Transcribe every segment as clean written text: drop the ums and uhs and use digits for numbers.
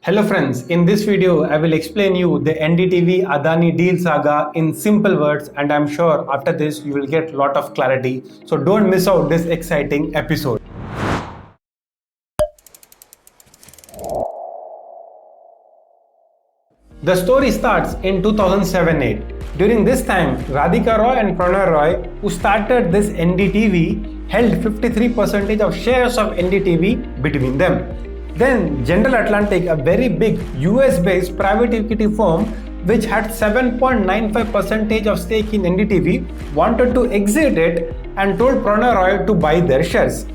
Hello friends, in this video I will explain you the NDTV Adani deal saga in simple words, and I'm sure after this you will get lot of clarity. So don't miss out this exciting episode. The story starts in 2007-8. During this time, Radhika Roy and Pranay Roy, who started this NDTV, held 53% of shares of NDTV between them. Then General Atlantic, a very big US-based private equity firm which had 7.95% of stake in NDTV, wanted to exit it and told Pranay Roy to buy their shares.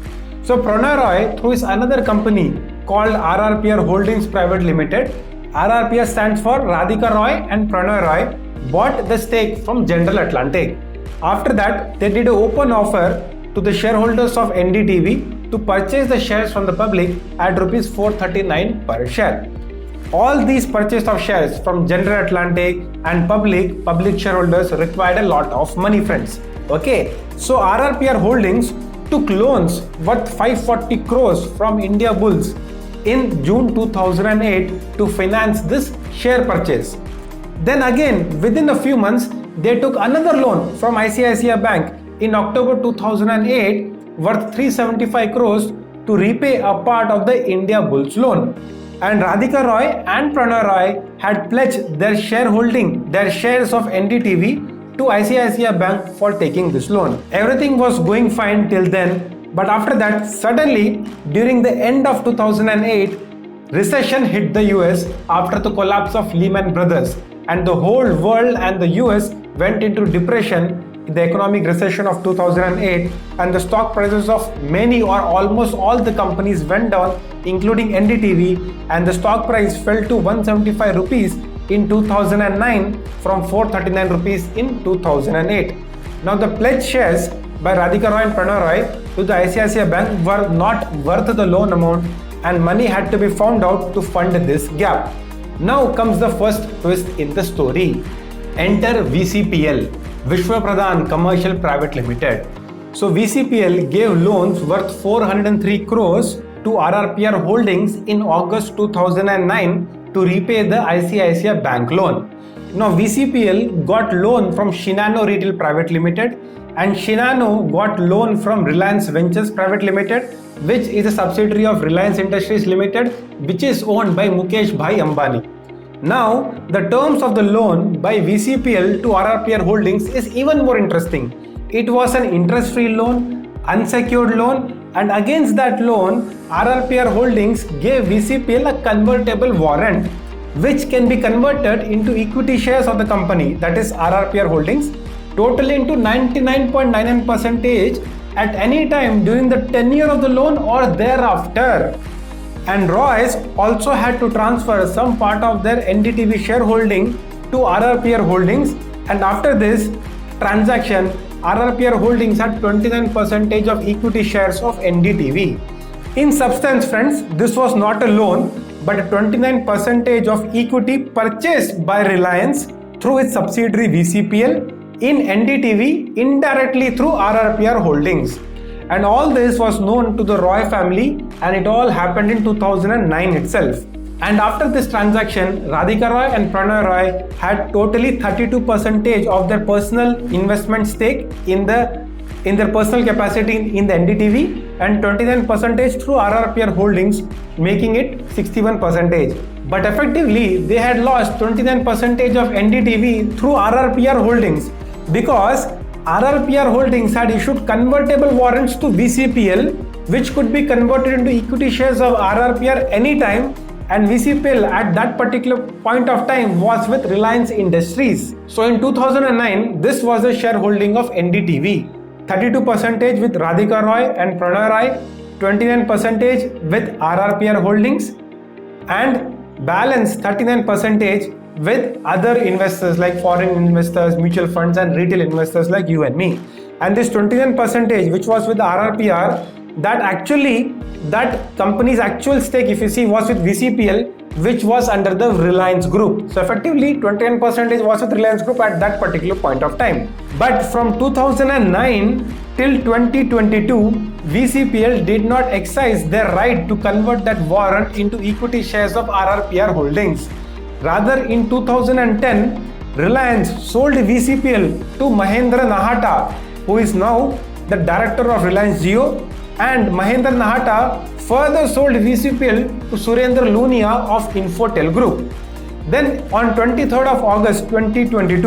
So Pranay Roy, through his another company called RRPR Holdings Private Limited, RRPR stands for Radhika Roy and Pranay Roy, bought the stake from General Atlantic. After that, they did an open offer to the shareholders of NDTV to purchase the shares from the public at Rs 439 per share. All these purchase of shares from General Atlantic and public shareholders required a lot of money, friends. Okay, so RRPR Holdings took loans worth 540 crores from India Bulls in June 2008 to finance this share purchase. Then again, within a few months, they took another loan from ICICI Bank in October 2008 worth 375 crores to repay a part of the India Bulls loan. And Radhika Roy and Pranay Roy had pledged their shares of NDTV to ICICI Bank for taking this loan. Everything was going fine till then, but after that, suddenly, during the end of 2008, recession hit the US after the collapse of Lehman Brothers, and the whole world and the US went into depression in the economic recession of 2008, and the stock prices of many or almost all the companies went down, including NDTV, and the stock price fell to 175 rupees in 2009 from 439 rupees in 2008. Now the pledged shares by Radhika Roy and Pranay Roy to the ICICI Bank were not worth the loan amount, and money had to be found out to fund this gap. Now comes the first twist in the story. Enter VCPL, Vishwa Pradhan Commercial Private Limited. So VCPL gave loans worth 403 crores to RRPR Holdings in August 2009 to repay the ICICI Bank loan. Now VCPL got loan from Shinano Retail Private Limited, and Shinano got loan from Reliance Ventures Private Limited, which is a subsidiary of Reliance Industries Limited, which is owned by Mukesh Bhai Ambani. Now, the terms of the loan by VCPL to RRPR Holdings is even more interesting. It was an interest-free loan, unsecured loan, and against that loan, RRPR Holdings gave VCPL a convertible warrant, which can be converted into equity shares of the company, that is RRPR Holdings, totaling to 99.99% at any time during the tenure of the loan or thereafter. And Roy's also had to transfer some part of their NDTV shareholding to RRPR Holdings, and after this transaction, RRPR Holdings had 29% of equity shares of NDTV. In substance, friends, this was not a loan, but a 29% of equity purchased by Reliance through its subsidiary VCPL in NDTV indirectly through RRPR Holdings. And all this was known to the Roy family, and it all happened in 2009 itself. And after this transaction, Radhika Roy and Pranay Roy had totally 32% of their personal investment stake in their personal capacity in the NDTV, and 29% through RRPR Holdings, making it 61%. But effectively, they had lost 29% of NDTV through RRPR Holdings, because RRPR Holdings had issued convertible warrants to VCPL, which could be converted into equity shares of RRPR anytime, and VCPL at that particular point of time was with Reliance Industries. So in 2009, this was the shareholding of NDTV. 32% with Radhika Roy and Pranay Roy, 29% with RRPR Holdings, and balance 39% with other investors like foreign investors, mutual funds, and retail investors like you and me. And this 29% which was with RRPR, that company's actual stake, if you see, was with VCPL, which was under the Reliance Group. So effectively 29% was with Reliance Group at that particular point of time. But from 2009 till 2022, VCPL did not exercise their right to convert that warrant into equity shares of RRPR holdings. Rather, in 2010, Reliance sold VCPL to Mahendra Nahata, who is now the director of Reliance Jio, and Mahendra Nahata further sold VCPL to Surendra Lunia of Infotel Group. Then on 23rd of August 2022,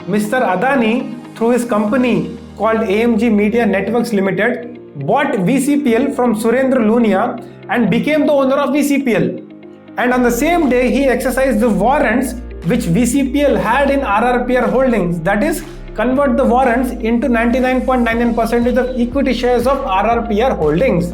Mr. Adani, through his company called AMG Media Networks Limited, bought VCPL from Surendra Lunia and became the owner of VCPL. And on the same day, he exercised the warrants which VCPL had in RRPR holdings, that is, convert the warrants into 99.99% of equity shares of RRPR holdings.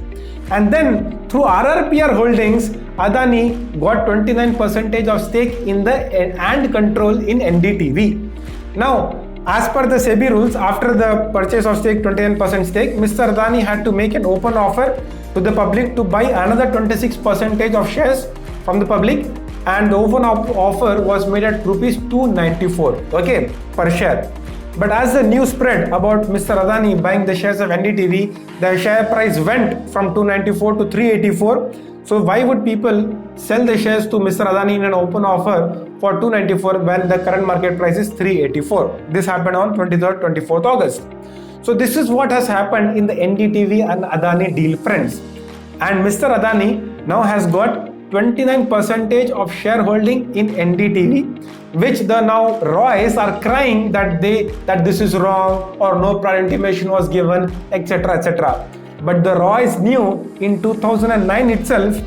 And then through RRPR holdings, Adani got 29% of stake in the and control in NDTV. Now, as per the SEBI rules, after the purchase of stake, 29% stake, Mr. Adani had to make an open offer to the public to buy another 26% of shares from the public, and the open offer was made at rupees 294, okay, per share. But as the news spread about Mr. Adani buying the shares of NDTV, the share price went from 294 to 384. So why would people sell the shares to Mr. Adani in an open offer for 294 when the current market price is 384? This happened on 23rd, 24th August. So this is what has happened in the NDTV and Adani deal, friends. And Mr. Adani now has got 29% of shareholding in NDTV, which the now Roys are crying that this is wrong or no prior intimation was given, etc., etc. But the Roys knew in 2009 itself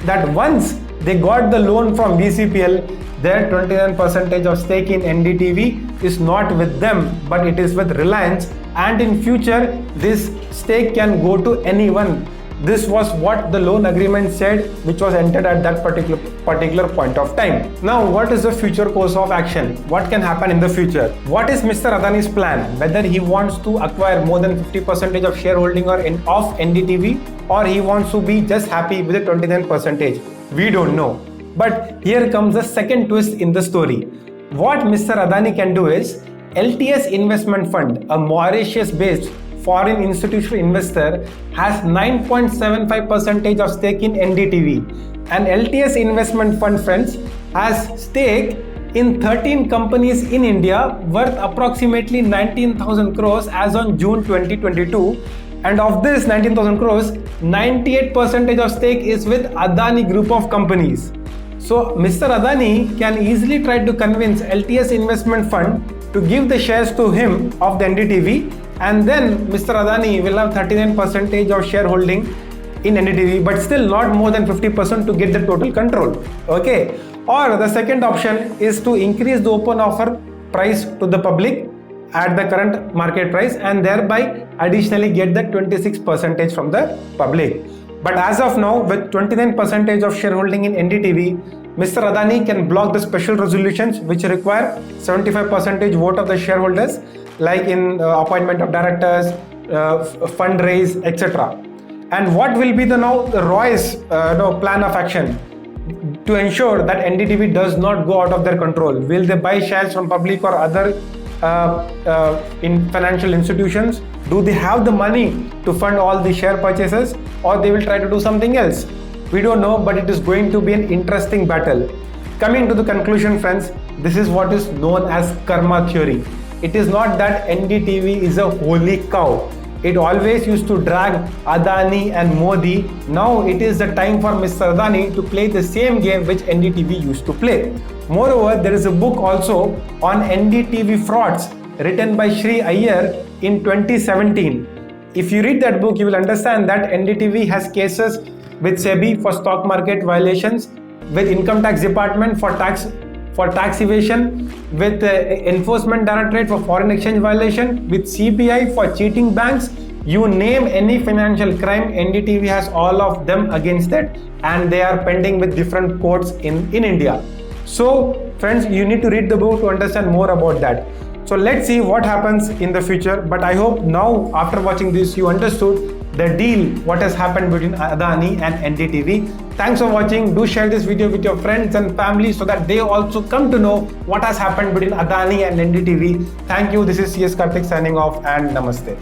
that once they got the loan from VCPL, their 29% of stake in NDTV is not with them, but it is with Reliance, and in future this stake can go to anyone. This was what the loan agreement said, which was entered at that particular point of time. Now, what is the future course of action? What can happen in the future? What is Mr. Adani's plan? Whether he wants to acquire more than 50% of shareholding of NDTV, or he wants to be just happy with the 29%? We don't know. But here comes the second twist in the story. What Mr. Adani can do is, LTS Investment Fund, a Mauritius-based foreign institutional investor, has 9.75% of stake in NDTV. And LTS Investment Fund, friends, has stake in 13 companies in India worth approximately 19,000 crores as on June 2022. And of this 19,000 crores, 98% of stake is with Adani group of companies. So Mr. Adani can easily try to convince LTS Investment Fund to give the shares to him of the NDTV, and then Mr. Adani will have 39% of shareholding in NDTV, but still not more than 50% to get the total control. Okay. Or the second option is to increase the open offer price to the public at the current market price, and thereby additionally get the 26% from the public. But as of now, with 29% of shareholding in NDTV, Mr. Adani can block the special resolutions which require 75% vote of the shareholders, like in appointment of directors, fundraise, etc. And what will be the Roy's plan of action to ensure that NDTV does not go out of their control? Will they buy shares from public or other in financial institutions? Do they have the money to fund all the share purchases, or they will try to do something else? We don't know, but it is going to be an interesting battle. Coming to the conclusion, friends, this is what is known as karma theory. It is not that NDTV is a holy cow. It always used to drag Adani and Modi. Now it is the time for Mr. Adani to play the same game which NDTV used to play. Moreover, there is a book also on NDTV frauds written by Sri Iyer in 2017. If you read that book, you will understand that NDTV has cases with SEBI for stock market violations, with Income Tax Department for tax evasion, with Enforcement Directorate for foreign exchange violation, with CBI for cheating banks. You name any financial crime, NDTV has all of them against it, and they are pending with different courts in India. So friends, you need to read the book to understand more about that. So let's see what happens in the future. But I hope now, after watching this, you understood the deal, what has happened between Adani and NDTV. Thanks for watching. Do share this video with your friends and family so that they also come to know what has happened between Adani and NDTV. Thank you. This is C.S.Karthik signing off, and namaste.